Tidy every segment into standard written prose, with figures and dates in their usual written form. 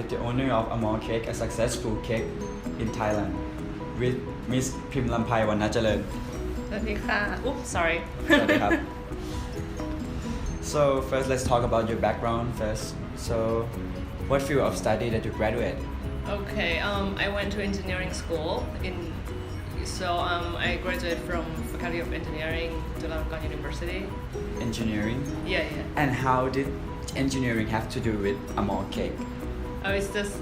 with the owner of Amol Cake, a successful cake in Thailand, with Miss Pim Lampai Wanajalan. สวัสดีค่ะ Oops sorry So first, let's talk about your background first. So, what field of study that you graduate? Okay I went to engineering school I graduated from Faculty of Engineering Chulalongkorn University. Engineering. Yeah. And how did engineering have to do with Amol Cake? Oh, it's just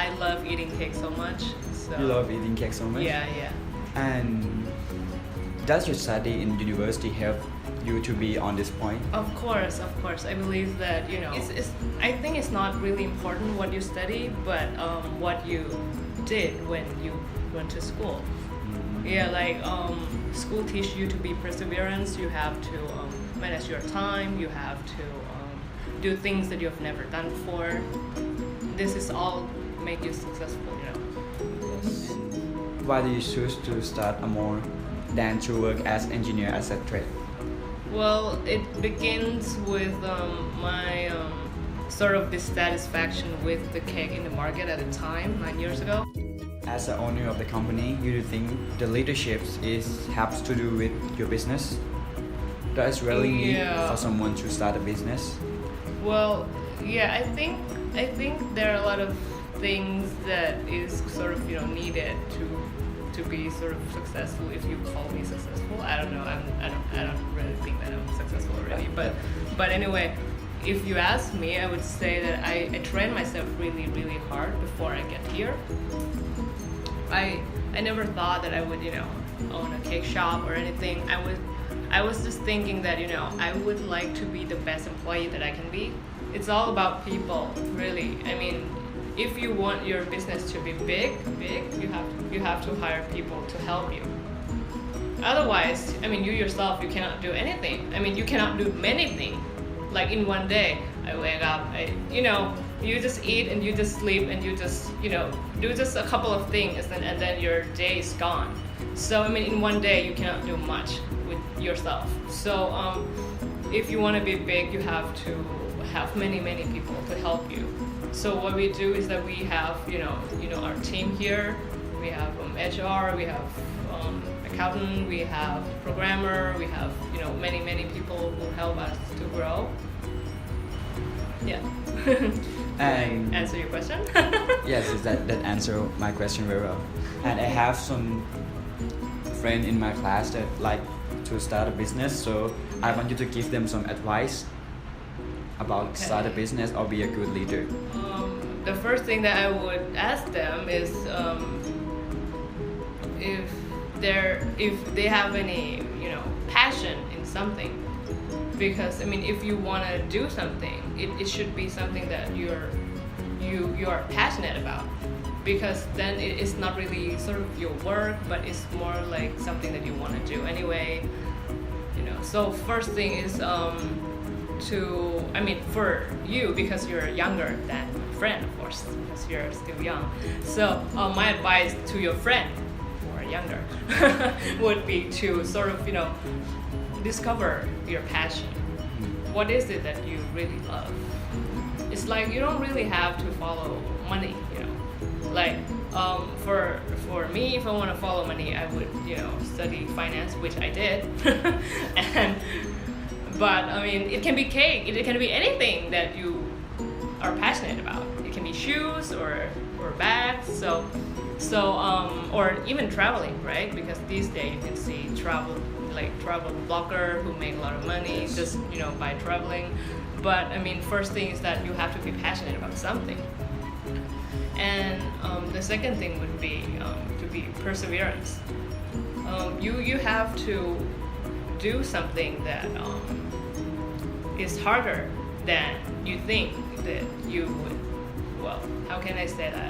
I love eating cake so much. So You love eating cake so much. Yeah. And does your study in university help you to be on this point? Of course. I believe that I think it's not really important what you study, but what you did when you went to school. Yeah, like school teach you to be perseverance. You have to manage your time. You have to do things that you've never done before. This is all make you successful. Why did you choose to start Amol than to work as engineer as a trade? Well, it begins with my sort of dissatisfaction with the cake in the market at the time 9 years ago. As the owner of the company, you think the leadership has to do with your business? Does really need for someone to start a business? Well, yeah, I think there are a lot of things that is sort of needed to be sort of successful. If you call me successful, I don't know. I don't really think that I'm successful already. But anyway, if you ask me, I would say that I trained myself really hard before I get here. I never thought that I would own a cake shop or anything. I was just thinking that I would like to be the best employee that I can be. It's all about people, really. I mean, if you want your business to be big, you have to hire people to help you. Otherwise, I mean, you yourself, you cannot do anything. I mean, you cannot do many things. Like in one day, I wake up, you just eat and you just sleep and you just, do just a couple of things and then your day is gone. So, I mean, in one day, you cannot do much with yourself. So, if you want to be big, you have to have many people to help you. So what we do is that we have, our team here. We have HR, we have accountant, we have programmer, we have, many people who help us to grow. Yeah. And answer your question? Yes, that answer my question very well. And I have some friend in my class that like to start a business, so I want you to give them some advice about start a business or be a good leader. The first thing that I would ask them is if they have any passion in something, because I mean if you want to do something, it should be something that you are passionate about, because then it's not really sort of your work, but it's more like something that you want to do anyway. So first thing is for you, because you're younger than my friend, of course, because you're still young. So my advice to your friend who are younger would be to sort of discover your passion. What is it that you really love? It's like you don't really have to follow money. Like for me, if I want to follow money, I would study finance, which I did. But I mean, it can be cake. It can be anything that you are passionate about. It can be shoes or bags. So or even traveling, right? Because these days you can see travel blogger who make a lot of money just by traveling. But I mean, first thing is that you have to be passionate about something. And the second thing would be to be perseverance. You have to do something that is harder than you think that you would. Well, how can I say that?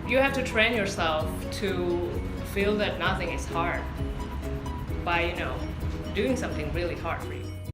You have to train yourself to feel that nothing is hard by doing something really hard for you.